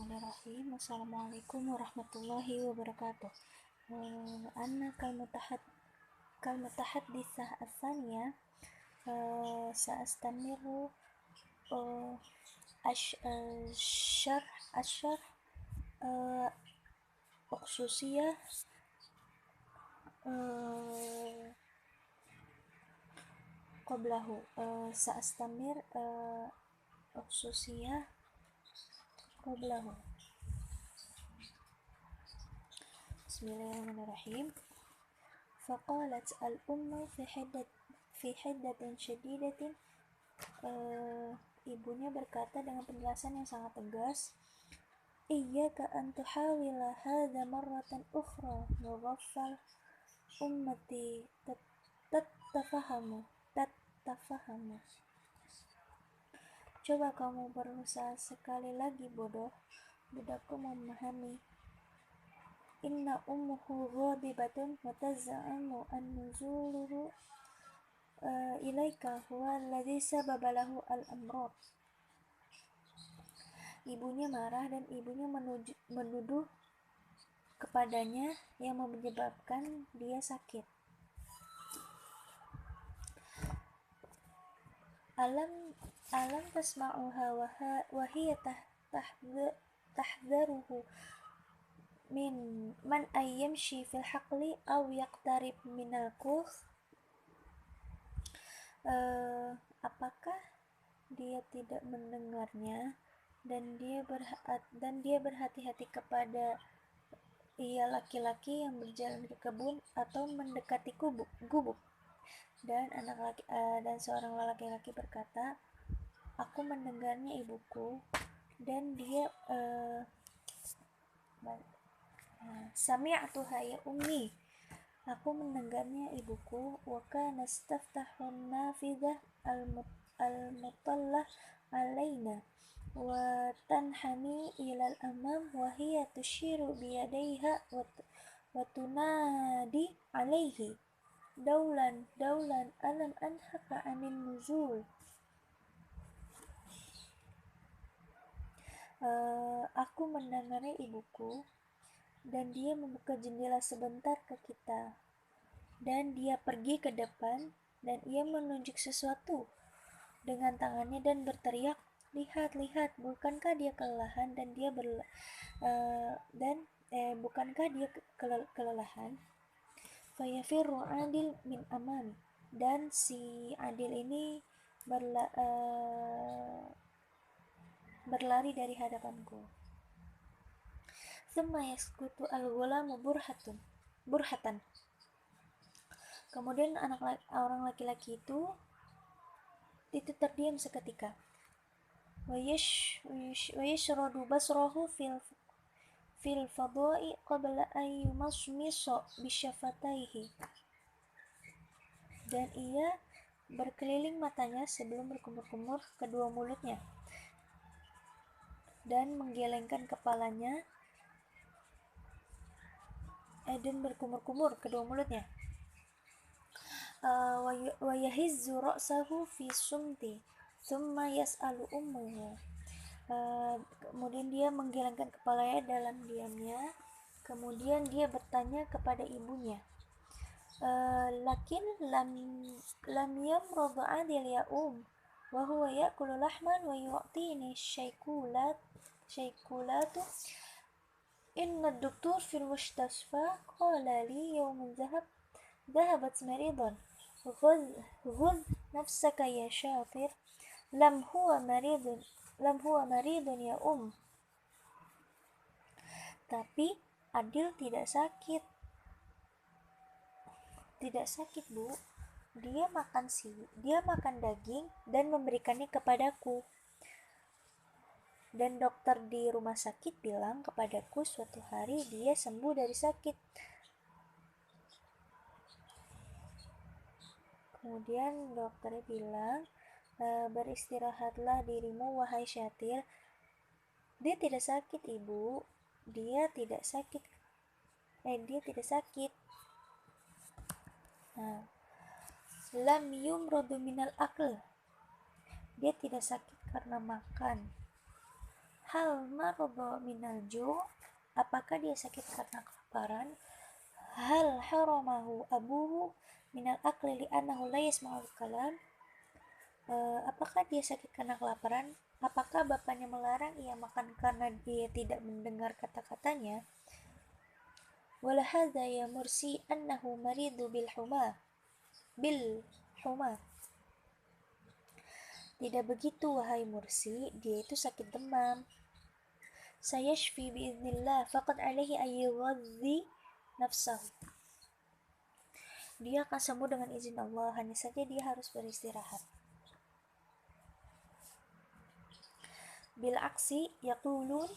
Bismillahirrahmanirrahim. Assalamualaikum warahmatullahi wabarakatuh. Ana kalmutahadditsah ats-tsaniyah. Sa'astamiru asyarh uksusiyah qablahu. Sa'astamir uksusiyah qablahu. Bismillahirrahmanirrahim. Faqalat al-ummu fi hiddatin syadidatin. Ibunya berkata dengan penjelasan yang sangat tegas, iyyaka an tuhawila hadha marratan ukhra mughaffal ummati tattafahamu. Coba kamu berusaha sekali lagi, budakku memahami. Inna ummuhu ghadibatun wa taz'amu an-nuzuluhu ilaika huwa alladhi sababa lahu al-amrad. Ibunya marah dan ibunya menuduh kepadanya yang menyebabkan dia sakit. Alam tasma'uha wa hiya tahdharuhu min man ayyamshi fil haqli aw yaqtarib minal kuth. Apakah dia tidak mendengarnya dan dia berhati-hati kepada ia laki-laki yang berjalan ke kebun atau mendekati gubuk. Dan seorang laki-laki berkata, aku mendengarnya ibuku, dan dia sami'tuha ya ummi, aku mendengarnya ibuku. Wa kana staftahun nafidah al-mutallah alaina wa tanhani ilal amam wa hiya tushiru biyadaiha wa tunadi alaihi daulan alam anhaka anin nuzul. Aku mendengarnya ibuku, dan dia membuka jendela sebentar ke kita, dan dia pergi ke depan, dan ia menunjuk sesuatu dengan tangannya dan berteriak, lihat, bukankah dia kelelahan? Bukankah dia kelelahan? Fayafirru Adil min amami, dan si Adil ini berlari dari hadapanku. Thumma yaskutu al-ghulamu burhatan. Kemudian orang laki-laki itu terdiam seketika. Wa yashradu basrahu fil fadai qabla an yumasmisa bisyafataihi. Dan ia berkeliling matanya sebelum berkumur-kumur kedua mulutnya, dan menggelengkan kepalanya dan berkumur-kumur kedua mulutnya. Wa yahizzu ra'sahu fi sumti thumma yas'alu ummuhu. Kemudian dia menggelengkan kepalanya dalam diamnya, kemudian dia bertanya kepada ibunya, lakin lam yamrad Adil ya wa huwa ya'kulu lahman wa yu'tini shaykulatu. Inna ad-doktor fil mustasfa qala li yawman dhahabat maridan ghudh nafsaka ya syafir lam huwa maridun ya Tapi Adil tidak sakit, Bu. Dia makan daging dan memberikannya kepadaku. Dan dokter di rumah sakit bilang kepadaku suatu hari dia sembuh dari sakit. Kemudian dokternya bilang, beristirahatlah dirimu wahai Syatir. Dia tidak sakit, Ibu. Dia tidak sakit. Lam yumradu minal akl. Dia tidak sakit karena makan. Hal marada minal ju', apakah dia sakit karena kelaparan? Hal haramahu abuhu minal akli li'annahu la yasma'ul kalam, apakah dia sakit karena kelaparan? Apakah bapaknya melarang ia makan karena dia tidak mendengar kata-katanya? Wala hadza ya mursi annahu maridu bil huma. Tidak begitu wahai Mursi, dia itu sakit demam. Sayashfi biiznillah faqad alaihi ayyughadhi nafsahu. Dia akan sembuh dengan izin Allah, hanya saja dia harus beristirahat. Bil aksi yaqulun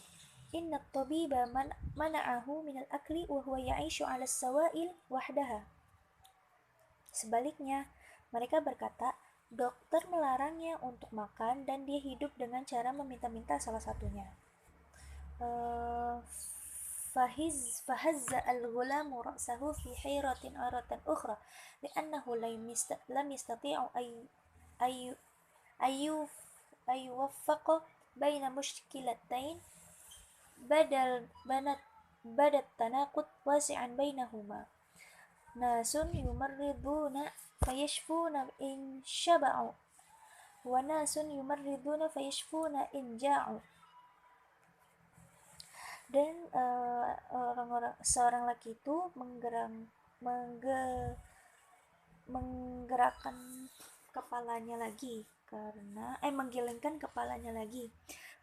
inna at-tabiba mana'ahu min al-akli wa huwa ya'ishu 'ala as-sawa'il wahdaha. Sebaliknya, mereka berkata, dokter melarangnya untuk makan dan dia hidup dengan cara meminta-minta salah satunya. فهز الغلام رأسه في حيرة مرة أخرى لأنه لم يستطيع أن يوفق بين مشكلتين بدا التناقض واسعا بينهما. ناس يمرضون فيشفون إن شبعوا وناس يمرضون فيشفون إن جاعوا. Dan seorang laki itu menggerakkan kepalanya lagi menggelengkan kepalanya lagi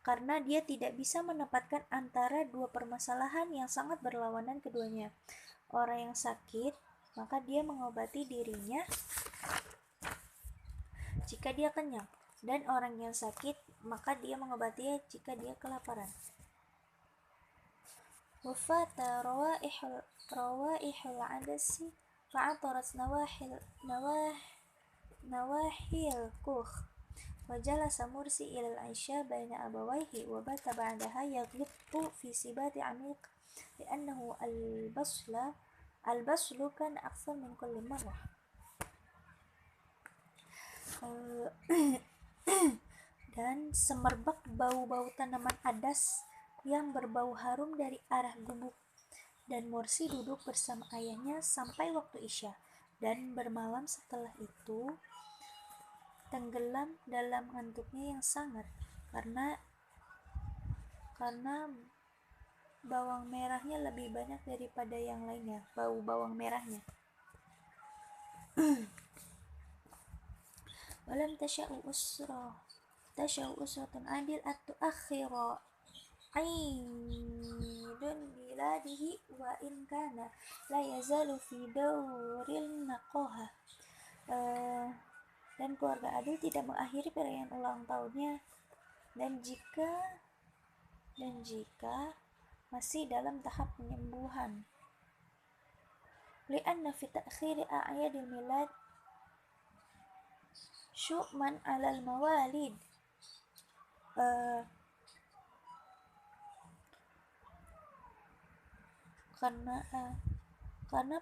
karena dia tidak bisa menempatkan antara dua permasalahan yang sangat berlawanan keduanya. Orang yang sakit, maka dia mengobati dirinya jika dia kenyang, dan orang yang sakit, maka dia mengobatinya jika dia kelaparan. Wafata rawaihul adasi fa'atarat nawahil kuh wajalasa Mursi ilal aisha baina abawaihi wabata ba'daha yaghibtu fi sibati amiq li'annahu albaslu kan akthar min kulli marrah. Dan semerbak bau-bau tanaman adas yang berbau harum dari arah gubuk, dan Mursi duduk bersama ayahnya sampai waktu Isya, dan bermalam setelah itu tenggelam dalam ngantuknya yang sangat karena bawang merahnya lebih banyak daripada yang lainnya, bau bawang merahnya. Walam tasha'u usratun adil at-tuakhira aidun biladihi wa in kana la yazalu fi dawril naqaha. Dan keluarga adil tidak mengakhiri perayaan ulang tahunnya dan jika masih dalam tahap penyembuhan. Li'anna fi ta'khiri a'yadil milad syu'man 'alal mawalid. Karena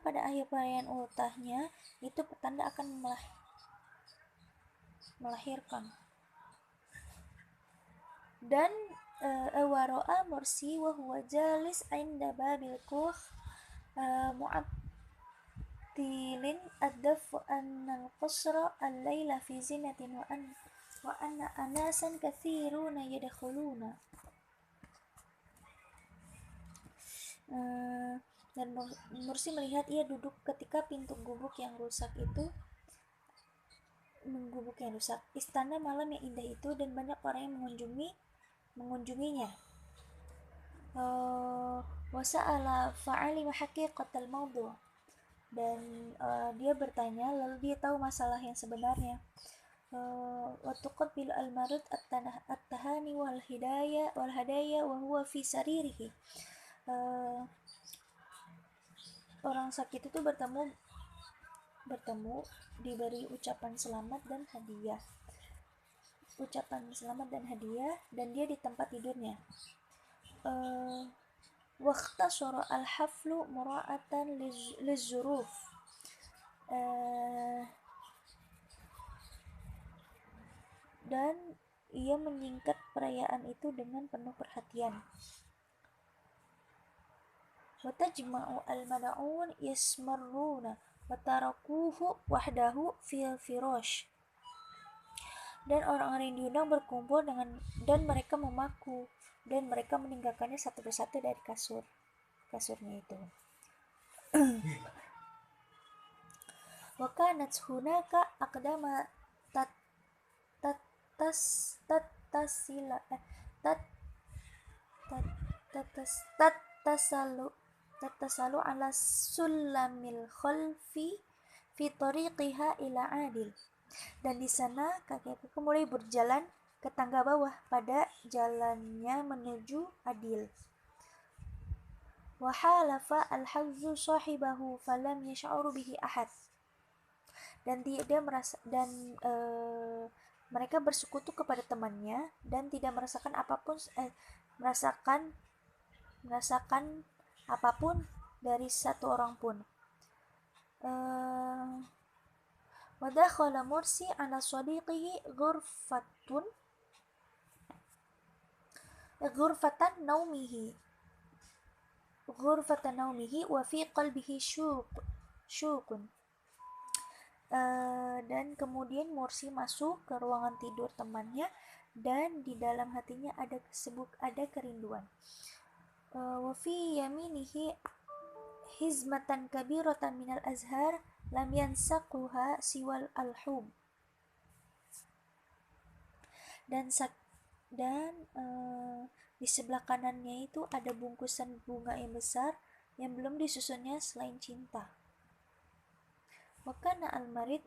pada akhir perayaan ultahnya itu petanda akan melahirkan. Dan waro'a Mursi wa huwa jalis 'inda babil kuh mu'attilin ad-dafu anna al-qasra al-laila fi zinatin wa anna anasan kathiruna yadkhuluna. Dan Mursi melihat ia duduk ketika pintu gubuk yang rusak. Istana malam yang indah itu, dan banyak orang yang mengunjunginya. Wasa'ala fa'alima haqiqatal mawdu', dan dia bertanya lalu dia tahu masalah yang sebenarnya. Wa tuqabbil al-marid at-tahani wal hadaya wa huwa fi saririhi. Orang sakit itu bertemu diberi ucapan selamat dan hadiah, dan dia di tempat tidurnya. Waqtasara al-haflu mura'atan lizzuruf. Dan ia menyingkat perayaan itu dengan penuh perhatian. Watajma'u al-mad'un yasmarruna watarakuhu wahdahu fil firash. Dan orang-orang yang diundang berkumpul dan mereka memaku dan mereka meninggalkannya satu persatu dari kasurnya itu. Wa kanat hunaka aqdama tat tatas tatasila tat tatas tatasalu ala sulamil khalfi fi tariqiha ila Adil. Dan di sana kakek-kakek mulai berjalan ke tangga bawah pada jalannya menuju Adil. Wa halafa al-hazzu sahibahu falam yash'uru bihi ahad. Dan dia merasa mereka bersekutu kepada temannya dan tidak merasakan apapun dari satu orang pun. Wa dakhala Mursi ala sadiqihi ghurfatan naumihi wa fi qalbihi syukun. Dan kemudian Mursi masuk ke ruangan tidur temannya dan di dalam hatinya ada kerinduan. Wa fi yaminihi hizmatan kabiratan minal azhar lam yansaquha siwal alhub. Dan di sebelah kanannya itu ada bungkusan bunga yang besar yang belum disusunnya selain cinta. Wakana al-marid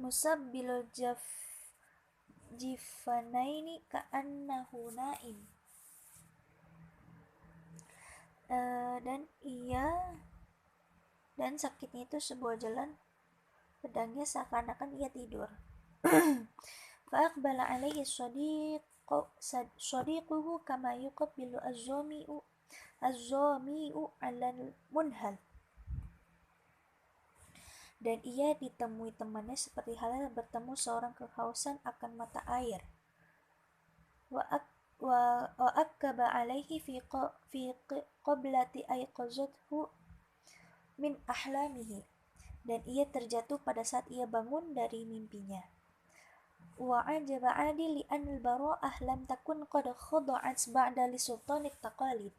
musabbilul jifanaini ka'annahu na'im. Dan sakitnya itu sebuah jalan pedangnya seakan-akan ia tidur. Fa'aqbala alaihi sadiquhu kama yuqabbilu az-zami'u 'alal munhal. Dan ia ditemui temannya seperti halnya bertemu seorang kehausan akan mata air. Wa akkaba alaihi fi qablati ayqazathu min ahlamihi. Dan ia terjatuh pada saat ia bangun dari mimpinya. Wa ajaba Adil li an al-bara'ah lam takun qad khada'at ba'da li sultanit taqalid.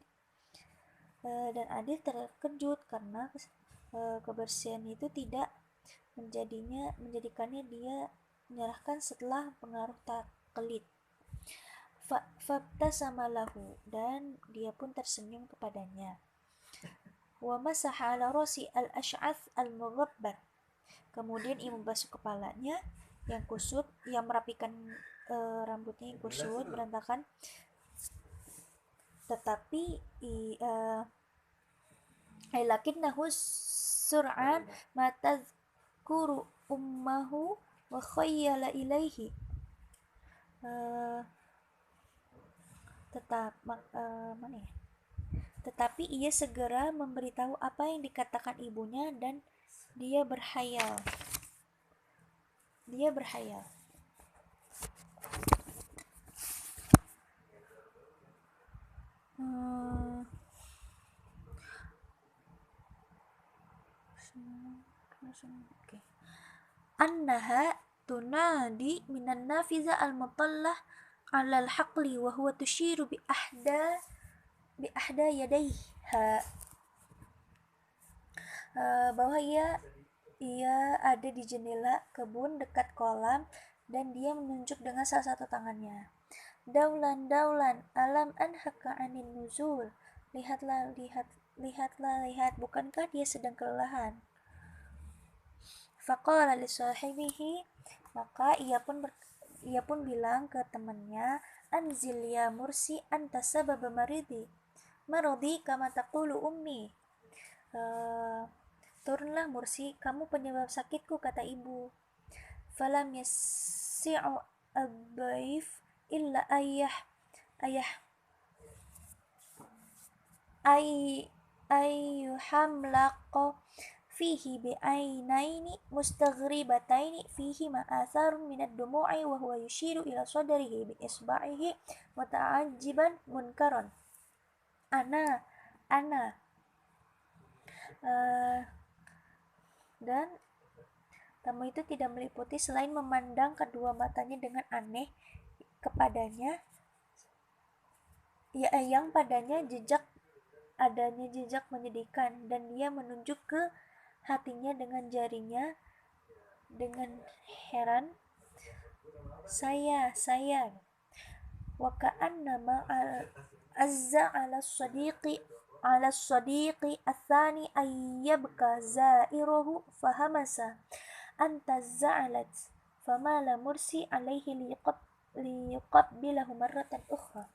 Dan Adil terkejut karena kebersihan itu tidak menjadikannya dia menyerahkan setelah pengaruh taklid. Fabtasama lahu, dan dia pun tersenyum kepadanya. Wa masaha ala rasi al-ash'ath al-mughabbar. Kemudian ia membasuh kepalanya yang kusut, yang merapikan rambutnya yang kusut berantakan, tetapi lakinnahu sur'an ma tadhkuru ummahu wa khayyala ilaihi. Tetapi ia segera memberitahu apa yang dikatakan ibunya dan dia berhayal. Annaha tunadi minan nafiza al-mutallah 'ala al-haqli wa huwa tushiru bi ahda yadayha. Bahwa ia ada di jendela kebun dekat kolam dan dia menunjuk dengan salah satu tangannya. Daulan alam anhaka 'anil nuzul. Lihat, bukankah dia sedang kelelahan? Faqala li sahibihi, maka ia pun bilang ke temannya, anzil ya Mursi anta sabab maridi kama taqulu ummi. Turunlah Mursi, kamu penyebab sakitku, kata ibu. Falam yasi'u ad-dhaif illa ayyuhamlaqa fihi bi'ainaini mustaghribataini fihi ma'atharun minad dumu'i wa huwa yushiru ila sadrihi bi isba'ihi muta'ajjiban munkaran. Ana uh, dan tamu itu tidak meliputi selain memandang kedua matanya dengan aneh kepadanya, yang padanya adanya jejak menyedihkan, dan dia menunjuk ke hatinya dengan jarinya dengan heran. Saya wa ka'annama azza ala sadiqi athani ayyabka za'iruhu fahamasa anta za'alat famala mursi alaihi liqabbilahu marratan ukhra.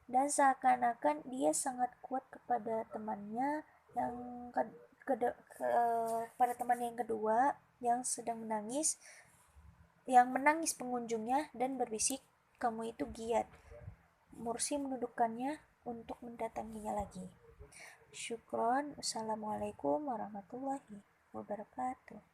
Dan seakan-akan dia sangat kuat kepada temannya yang pada teman yang kedua yang sedang menangis, pengunjungnya, dan berbisik, kamu itu giat. Mursi menundukkannya untuk mendatanginya lagi. Syukron. Assalamualaikum warahmatullahi wabarakatuh.